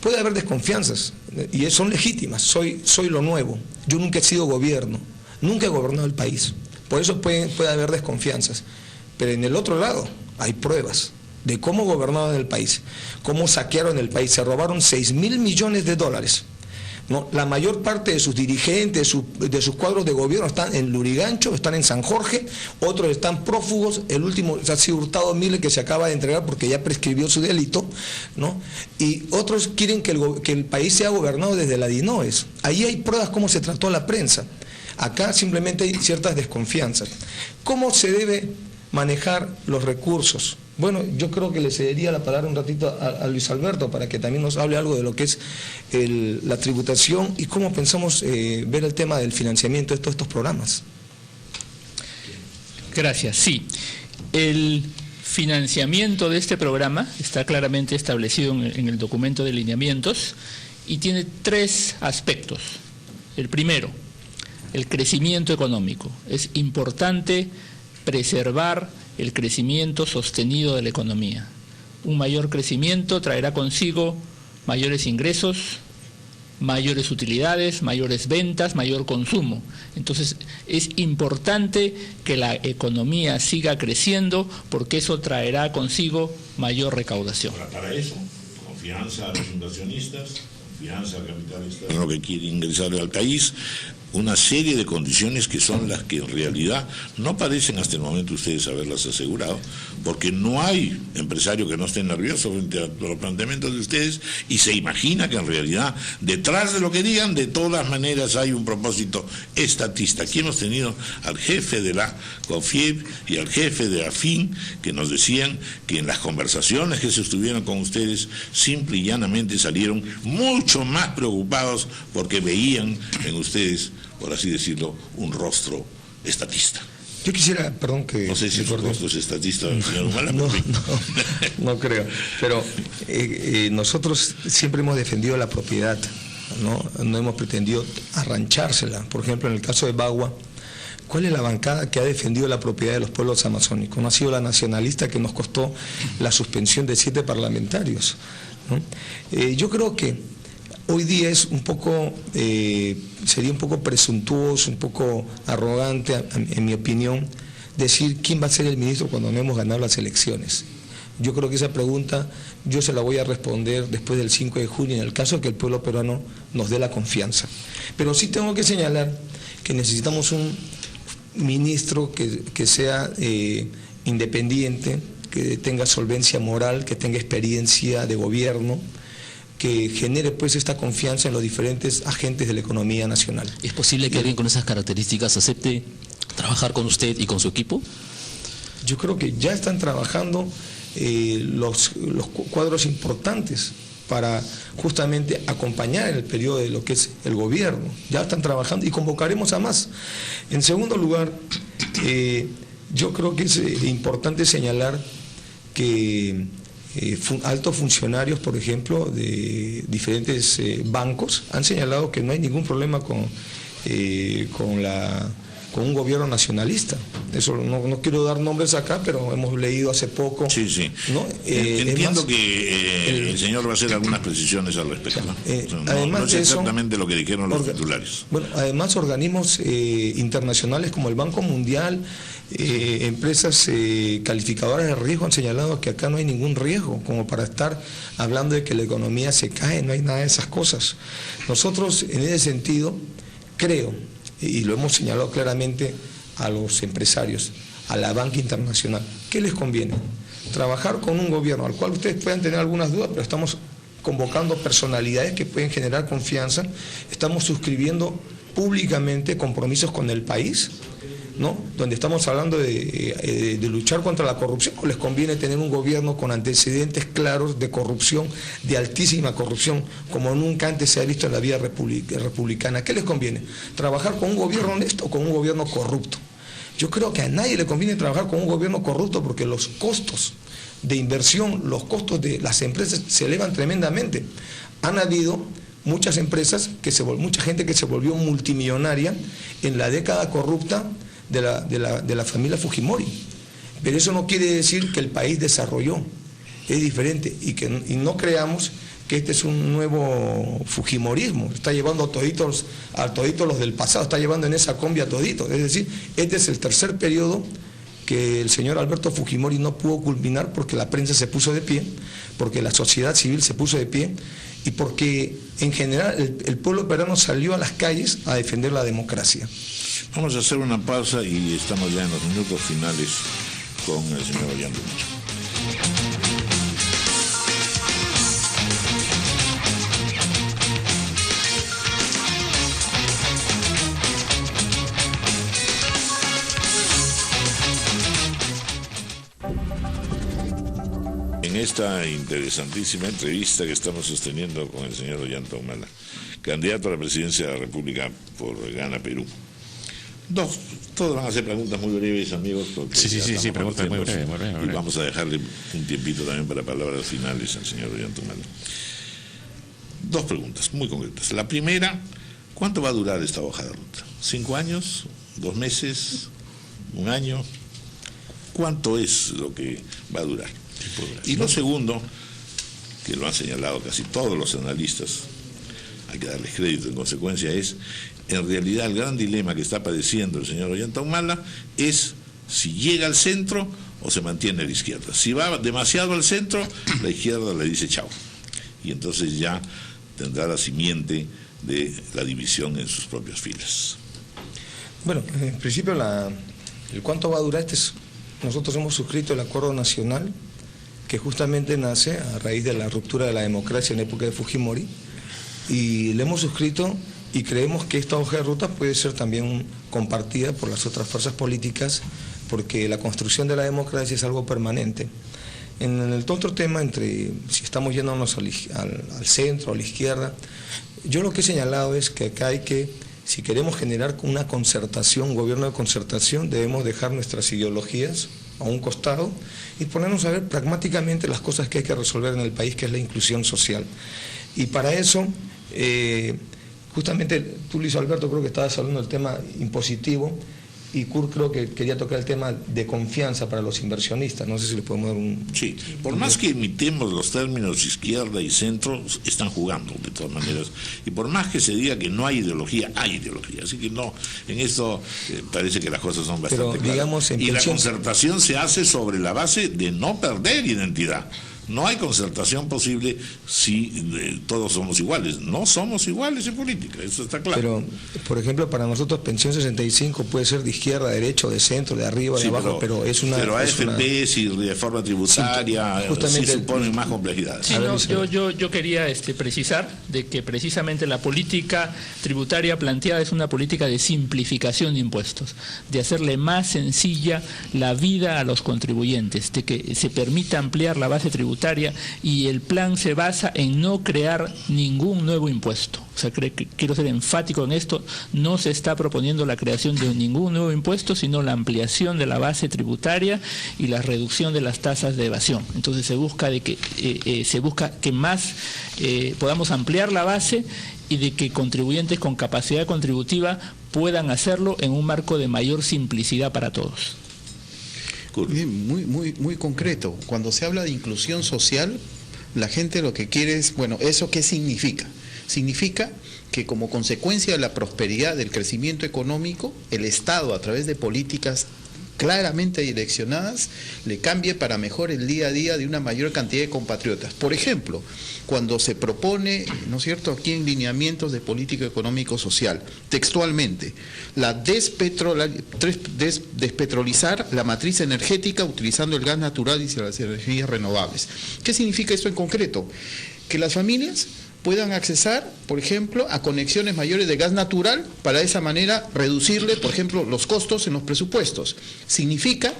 puede haber desconfianzas, y son legítimas. Soy lo nuevo, yo nunca he sido gobierno, nunca he gobernado el país, por eso puede haber desconfianzas. Pero en el otro lado hay pruebas de cómo gobernaban el país, cómo saquearon el país, se robaron 6.000 millones de dólares. ¿No? La mayor parte de sus dirigentes, de sus cuadros de gobierno están en Lurigancho, están en San Jorge, otros están prófugos, el último ha sido Hurtado Mille, que se acaba de entregar porque ya prescribió su delito, ¿no? Y otros quieren que el país sea gobernado desde la DINOES. Ahí hay pruebas cómo se trató a la prensa. Acá simplemente hay ciertas desconfianzas. ¿Cómo se debe manejar los recursos? Bueno, yo creo que le cedería la palabra un ratito a Luis Alberto para que también nos hable algo de lo que es la tributación y cómo pensamos ver el tema del financiamiento de todos estos programas. Gracias. Sí, el financiamiento de este programa está claramente establecido en el documento de lineamientos y tiene 3 aspectos. El primero, el crecimiento económico. Es importante preservar el crecimiento sostenido de la economía. Un mayor crecimiento traerá consigo mayores ingresos, mayores utilidades, mayores ventas, mayor consumo. Entonces, es importante que la economía siga creciendo porque eso traerá consigo mayor recaudación. Ahora, para eso, confianza a los inversionistas, confianza al capital externo que quiere ingresar al país, una serie de condiciones que son las que en realidad no parecen hasta el momento ustedes haberlas asegurado, porque no hay empresario que no esté nervioso frente a los planteamientos de ustedes y se imagina que en realidad detrás de lo que digan, de todas maneras hay un propósito estatista. Aquí hemos tenido al jefe de la COFIEP y al jefe de la FIN que nos decían que en las conversaciones que se estuvieron con ustedes simple y llanamente salieron mucho más preocupados porque veían en ustedes, por así decirlo, un rostro estatista. Yo quisiera, perdón que... No sé si su rostro es estatista, señor Humala. No creo, pero nosotros siempre hemos defendido la propiedad, no hemos pretendido arranchársela. Por ejemplo, en el caso de Bagua, ¿cuál es la bancada que ha defendido la propiedad de los pueblos amazónicos? No ha sido la nacionalista que nos costó la suspensión de 7 parlamentarios, ¿no? Yo creo que hoy día es un poco, sería un poco presuntuoso, un poco arrogante, en mi opinión, decir quién va a ser el ministro cuando no hemos ganado las elecciones. Yo creo que esa pregunta yo se la voy a responder después del 5 de junio, en el caso de que el pueblo peruano nos dé la confianza. Pero sí tengo que señalar que necesitamos un ministro que sea independiente, que tenga solvencia moral, que tenga experiencia de gobierno, que genere pues esta confianza en los diferentes agentes de la economía nacional. ¿Es posible que alguien con esas características acepte trabajar con usted y con su equipo? Yo creo que ya están trabajando los cuadros importantes para justamente acompañar en el periodo de lo que es el gobierno. Ya están trabajando y convocaremos a más. En segundo lugar, yo creo que es importante señalar que altos funcionarios, por ejemplo, de diferentes bancos, han señalado que no hay ningún problema con con un gobierno nacionalista. Eso no quiero dar nombres acá, pero hemos leído hace poco. Sí, sí. ¿no? Entiendo que el señor va a hacer algunas precisiones al respecto. Además no es exactamente lo que dijeron los titulares. Bueno, además organismos internacionales como el Banco Mundial, empresas calificadoras de riesgo han señalado que acá no hay ningún riesgo como para estar hablando de que la economía se cae, no hay nada de esas cosas. Nosotros en ese sentido creo, y lo hemos señalado claramente a los empresarios, a la banca internacional, ¿qué les conviene? Trabajar con un gobierno al cual ustedes puedan tener algunas dudas, pero estamos convocando personalidades que pueden generar confianza, estamos suscribiendo públicamente compromisos con el país, ¿no? Donde estamos hablando de luchar contra la corrupción, o les conviene tener un gobierno con antecedentes claros de corrupción, de altísima corrupción, como nunca antes se ha visto en la vida republicana. ¿Qué les conviene? ¿Trabajar con un gobierno honesto o con un gobierno corrupto? Yo creo que a nadie le conviene trabajar con un gobierno corrupto, porque los costos de inversión, los costos de las empresas se elevan tremendamente. Han habido muchas empresas, mucha gente que se volvió multimillonaria en la década corrupta de la familia Fujimori, pero eso no quiere decir que el país desarrolló, es diferente, y no creamos que este es un nuevo fujimorismo, está llevando a toditos los del pasado, está llevando en esa combi a toditos, es decir, este es el tercer periodo que el señor Alberto Fujimori no pudo culminar porque la prensa se puso de pie, porque la sociedad civil se puso de pie, y porque en general el pueblo peruano salió a las calles a defender la democracia. Vamos a hacer una pausa y estamos ya en los minutos finales con el señor Ollantumala. En esta interesantísima entrevista que estamos sosteniendo con el señor Ollantumala, candidato a la presidencia de la República por Gana Perú. Todos van a hacer preguntas muy breves, amigos. Sí, preguntas muy breves. Y vamos a dejarle un tiempito también para palabras finales al señor Ollantumala. 2 preguntas muy concretas. La primera, ¿cuánto va a durar esta hoja de ruta? ¿5 años? ¿2 meses? ¿1 año? ¿Cuánto es lo que va a durar? Y lo segundo, que lo han señalado casi todos los analistas, hay que darles crédito en consecuencia, es, en realidad el gran dilema que está padeciendo el señor Ollantumala es si llega al centro o se mantiene a la izquierda. Si va demasiado al centro, la izquierda le dice chao. Y entonces ya tendrá la simiente de la división en sus propias filas. Bueno, en principio el cuánto va a durar nosotros hemos suscrito el acuerdo nacional que justamente nace a raíz de la ruptura de la democracia en la época de Fujimori, y le hemos suscrito y creemos que esta hoja de ruta puede ser también compartida por las otras fuerzas políticas, porque la construcción de la democracia es algo permanente. En el otro tema, entre si estamos yéndonos al centro, a la izquierda, yo lo que he señalado es que acá si queremos generar una concertación, un gobierno de concertación, debemos dejar nuestras ideologías a un costado y ponernos a ver pragmáticamente las cosas que hay que resolver en el país, que es la inclusión social. Y para eso, justamente tú, Luis Alberto, creo que estabas hablando del tema impositivo, y Kurt creo que quería tocar el tema de confianza para los inversionistas. No sé si le podemos dar un... Sí, por más que imitemos los términos izquierda y centro, están jugando de todas maneras. Y por más que se diga que no hay ideología, hay ideología. Así que no, en esto parece que las cosas son bastante claras. Digamos, y la concertación se hace sobre la base de no perder identidad. No hay concertación posible si todos somos iguales. No somos iguales en política, eso está claro. Pero, por ejemplo, para nosotros Pensión 65 puede ser de izquierda, de derecha, de centro, de arriba, de abajo, pero es una... Pero AFPs y reforma tributaria sí suponen más complejidades. Sí, no, yo quería precisar de que precisamente la política tributaria planteada es una política de simplificación de impuestos, de hacerle más sencilla la vida a los contribuyentes, de que se permita ampliar la base tributaria tributaria, y el plan se basa en no crear ningún nuevo impuesto. O sea, quiero ser enfático en esto, no se está proponiendo la creación de ningún nuevo impuesto, sino la ampliación de la base tributaria y la reducción de las tasas de evasión. Entonces se busca que más podamos ampliar la base y de que contribuyentes con capacidad contributiva puedan hacerlo en un marco de mayor simplicidad para todos. Muy concreto. Cuando se habla de inclusión social, la gente lo que quiere es, bueno, ¿eso qué significa? Significa que como consecuencia de la prosperidad, del crecimiento económico, el Estado, a través de políticas claramente direccionadas, le cambie para mejor el día a día de una mayor cantidad de compatriotas. Por ejemplo, cuando se propone, ¿no es cierto?, aquí en lineamientos de política económico-social, textualmente, despetrolizar la matriz energética utilizando el gas natural y las energías renovables. ¿Qué significa esto en concreto? Que las familias puedan accesar, por ejemplo, a conexiones mayores de gas natural, para de esa manera reducirle, por ejemplo, los costos en los presupuestos. Significa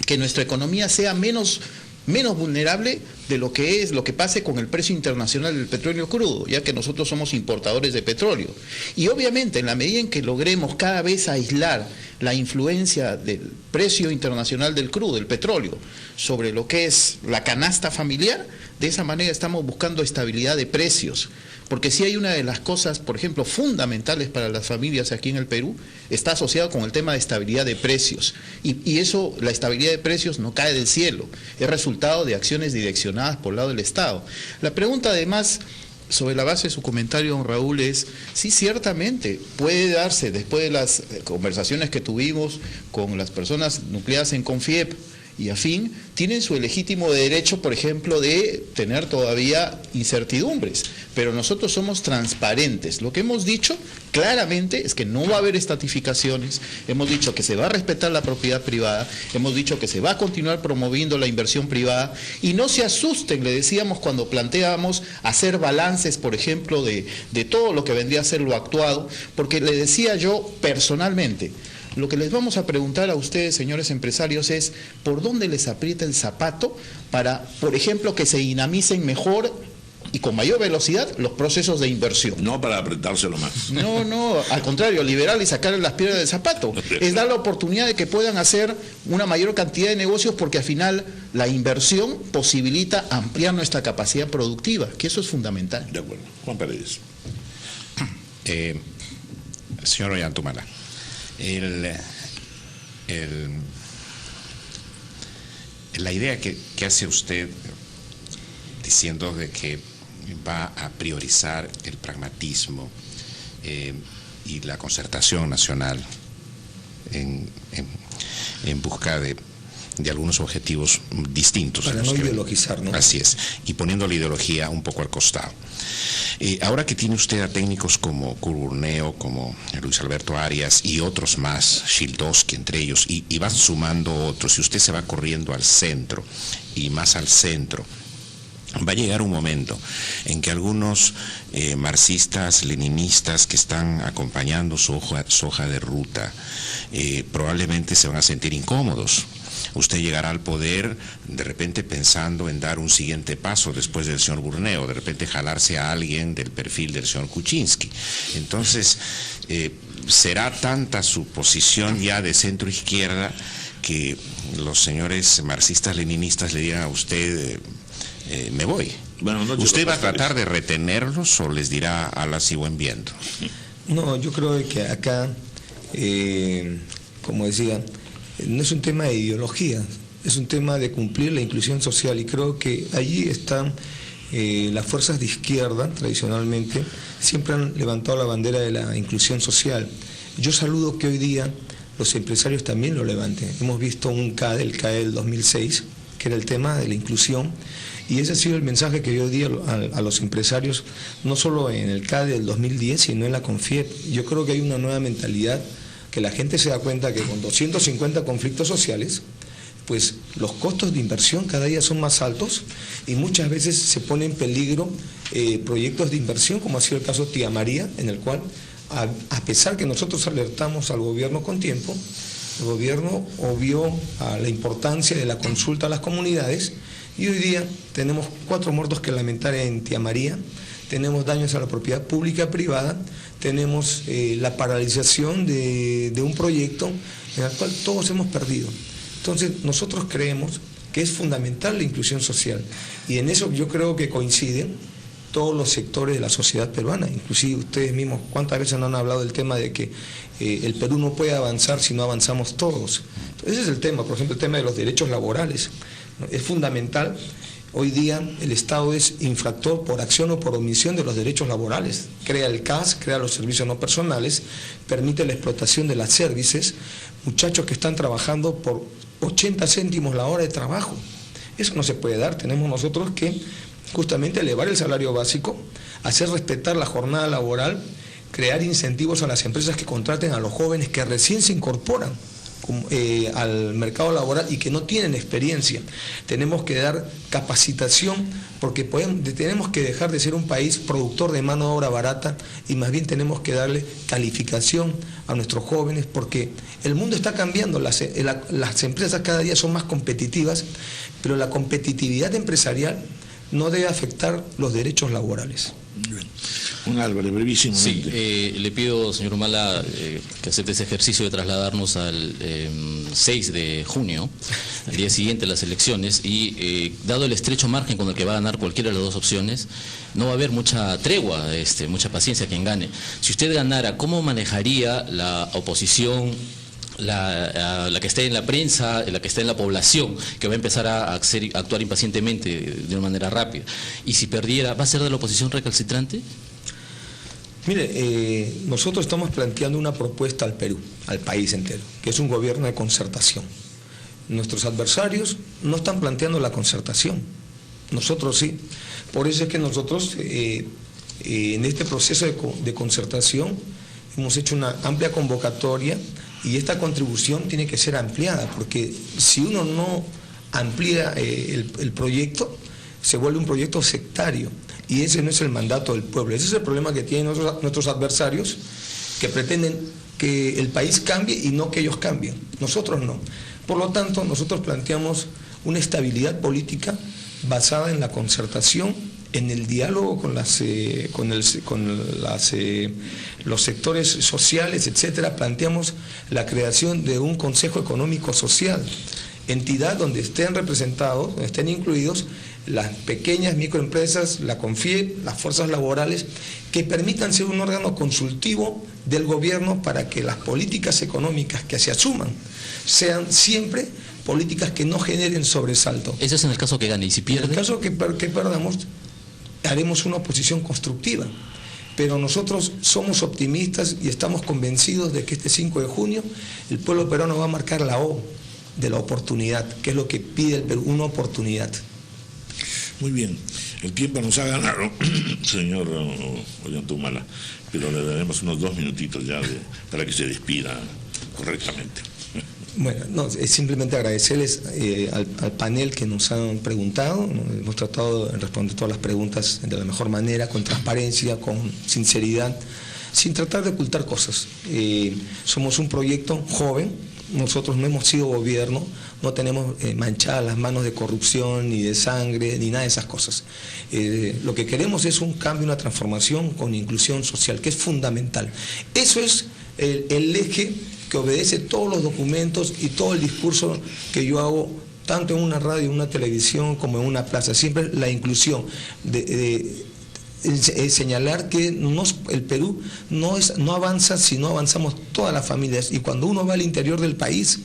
que nuestra economía sea menos vulnerable de lo que pase con el precio internacional del petróleo crudo, ya que nosotros somos importadores de petróleo. Y obviamente, en la medida en que logremos cada vez aislar la influencia del precio internacional del crudo, del petróleo, sobre lo que es la canasta familiar, de esa manera estamos buscando estabilidad de precios. Porque si hay una de las cosas, por ejemplo, fundamentales para las familias aquí en el Perú, está asociado con el tema de estabilidad de precios. Y eso, la estabilidad de precios no cae del cielo, es resultado de acciones direccionadas por el lado del Estado. La pregunta, además, sobre la base de su comentario, don Raúl, es sí, ciertamente puede darse, después de las conversaciones que tuvimos con las personas nucleadas en CONFIEP y AFIN, tienen su legítimo derecho, por ejemplo, de tener todavía incertidumbres, pero nosotros somos transparentes. Lo que hemos dicho claramente es que no va a haber estatificaciones, hemos dicho que se va a respetar la propiedad privada, hemos dicho que se va a continuar promoviendo la inversión privada, y no se asusten, le decíamos cuando planteábamos hacer balances, por ejemplo, de todo lo que vendría a ser lo actuado, porque le decía yo personalmente, lo que les vamos a preguntar a ustedes, señores empresarios, es por dónde les aprieta el zapato para, por ejemplo, que se dinamicen mejor y con mayor velocidad los procesos de inversión. No para apretárselo más. No, al contrario, liberar y sacarle las piedras del zapato. Es dar la oportunidad de que puedan hacer una mayor cantidad de negocios, porque al final la inversión posibilita ampliar nuestra capacidad productiva, que eso es fundamental. De acuerdo. Juan Paredes. Señor Ollantumala, la idea que hace usted diciendo de que va a priorizar el pragmatismo y la concertación nacional en busca de algunos objetivos distintos. Para no ideologizar, ¿no? Así es, y poniendo la ideología un poco al costado. Ahora que tiene usted a técnicos como Kurt Burneo, como Luis Alberto Arias y otros más, Schildowski entre ellos, y van sumando otros, y usted se va corriendo al centro y más al centro, va a llegar un momento en que algunos marxistas, leninistas que están acompañando su hoja de ruta probablemente se van a sentir incómodos. Usted llegará al poder de repente pensando en dar un siguiente paso después del señor Burneo, de repente jalarse a alguien del perfil del señor Kuczynski. Entonces, será tanta su posición ya de centro izquierda que los señores marxistas leninistas le digan a usted, me voy. ¿Usted va a tratar de retenerlos o les dirá alas y buen viento? No, yo creo que acá, como decía, no es un tema de ideología, es un tema de cumplir la inclusión social, y creo que allí están las fuerzas de izquierda, tradicionalmente, siempre han levantado la bandera de la inclusión social. Yo saludo que hoy día los empresarios también lo levanten. Hemos visto un CADE, el CADE del 2006, que era el tema de la inclusión, y ese ha sido el mensaje que yo di a los empresarios, no solo en el CADE del 2010, sino en la CONFIEP. Yo creo que hay una nueva mentalidad, que la gente se da cuenta que con 250 conflictos sociales, pues los costos de inversión cada día son más altos, y muchas veces se pone en peligro proyectos de inversión, como ha sido el caso Tía María, en el cual, a pesar que nosotros alertamos al gobierno con tiempo, el gobierno obvió a la importancia de la consulta a las comunidades, Y hoy día tenemos 4 muertos que lamentar en Tía María, tenemos daños a la propiedad pública y privada, tenemos la paralización de un proyecto en el cual todos hemos perdido. Entonces nosotros creemos que es fundamental la inclusión social y en eso yo creo que coinciden todos los sectores de la sociedad peruana, inclusive ustedes mismos, ¿cuántas veces no han hablado del tema de que el Perú no puede avanzar si no avanzamos todos? Ese es el tema, por ejemplo, el tema de los derechos laborales, ¿no? Es fundamental. Hoy día el Estado es infractor por acción o por omisión de los derechos laborales. Crea el CAS, crea los servicios no personales, permite la explotación de las services, muchachos que están trabajando por 80 céntimos la hora de trabajo. Eso no se puede dar, tenemos nosotros que justamente elevar el salario básico, hacer respetar la jornada laboral, crear incentivos a las empresas que contraten a los jóvenes que recién se incorporan al mercado laboral y que no tienen experiencia. Tenemos que dar capacitación porque tenemos que dejar de ser un país productor de mano de obra barata y más bien tenemos que darle calificación a nuestros jóvenes porque el mundo está cambiando, las empresas cada día son más competitivas, pero la competitividad empresarial no debe afectar los derechos laborales. Un Álvarez, brevísimamente. Sí, le pido, señor Humala, que acepte ese ejercicio de trasladarnos al 6 de junio, al día siguiente de las elecciones, y dado el estrecho margen con el que va a ganar cualquiera de las dos opciones, no va a haber mucha tregua, mucha paciencia quien gane. Si usted ganara, ¿cómo manejaría la oposición? La que esté en la prensa, la que esté en la población, que va a empezar a actuar impacientemente de una manera rápida. Y si perdiera, ¿va a ser de la oposición recalcitrante? Mire, nosotros estamos planteando una propuesta al Perú, al país entero, que es un gobierno de concertación. Nuestros adversarios no están planteando la concertación, nosotros sí. Por eso es que nosotros, en este proceso de concertación, hemos hecho una amplia convocatoria y esta contribución tiene que ser ampliada, porque si uno no amplía el proyecto, se vuelve un proyecto sectario, y ese no es el mandato del pueblo. Ese es el problema que tienen nuestros adversarios, que pretenden que el país cambie y no que ellos cambien. Nosotros no. Por lo tanto, nosotros planteamos una estabilidad política basada en la concertación, en el diálogo con los sectores sociales, etcétera. Planteamos la creación de un Consejo Económico Social, entidad donde estén representados, donde estén incluidos las pequeñas microempresas, la CONFIEP, las fuerzas laborales, que permitan ser un órgano consultivo del gobierno para que las políticas económicas que se asuman sean siempre políticas que no generen sobresalto. Ese es en el caso que gane, y si pierde. En el caso que perdamos, haremos una oposición constructiva, pero nosotros somos optimistas y estamos convencidos de que este 5 de junio el pueblo peruano va a marcar la O de la oportunidad, que es lo que pide el Perú, una oportunidad. Muy bien, el tiempo nos ha ganado, señor Ollantumala, pero le daremos unos 2 minutitos ya para que se despida correctamente. Bueno, no, es simplemente agradecerles al panel que nos han preguntado. Hemos tratado de responder todas las preguntas de la mejor manera, con transparencia, con sinceridad, sin tratar de ocultar cosas. Somos un proyecto joven. Nosotros no hemos sido gobierno, no tenemos manchadas las manos de corrupción, ni de sangre, ni nada de esas cosas. Lo que queremos es un cambio, una transformación con inclusión social, que es fundamental. Eso es el eje que obedece todos los documentos y todo el discurso que yo hago, tanto en una radio, en una televisión, como en una plaza. Siempre la inclusión, señalar que el Perú no avanza si no avanzamos todas las familias, y cuando uno va al interior del país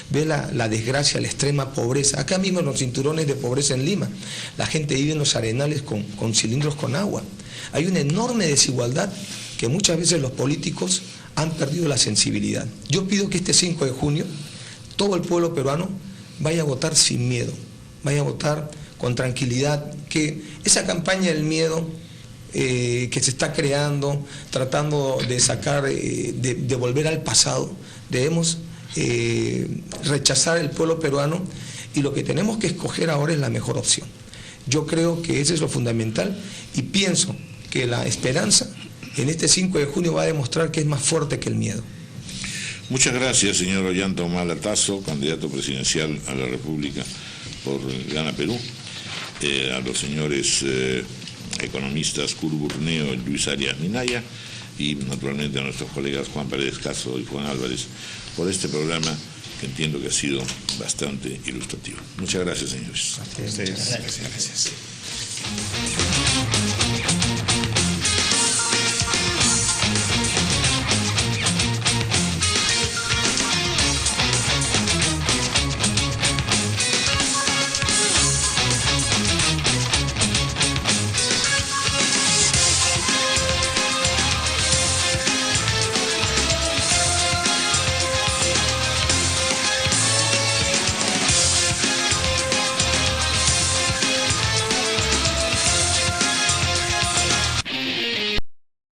ve la desgracia, la extrema pobreza. Acá mismo en los cinturones de pobreza en Lima, la gente vive en los arenales con cilindros con agua. Hay una enorme desigualdad que muchas veces los políticos han perdido la sensibilidad. Yo pido que este 5 de junio todo el pueblo peruano vaya a votar sin miedo, vaya a votar con tranquilidad, que esa campaña del miedo que se está creando, tratando de sacar, de volver al pasado, debemos rechazar el pueblo peruano, y lo que tenemos que escoger ahora es la mejor opción. Yo creo que eso es lo fundamental, y pienso que la esperanza en este 5 de junio va a demostrar que es más fuerte que el miedo. Muchas gracias, señor Ollantumala Tasso, candidato presidencial a la República por Gana Perú. a los señores economistas Kurt Burneo y Luis Arias Minaya, y naturalmente a nuestros colegas Juan Paredes Caso y Juan Álvarez por este programa que entiendo que ha sido bastante ilustrativo. Muchas gracias, señores. Muchas gracias.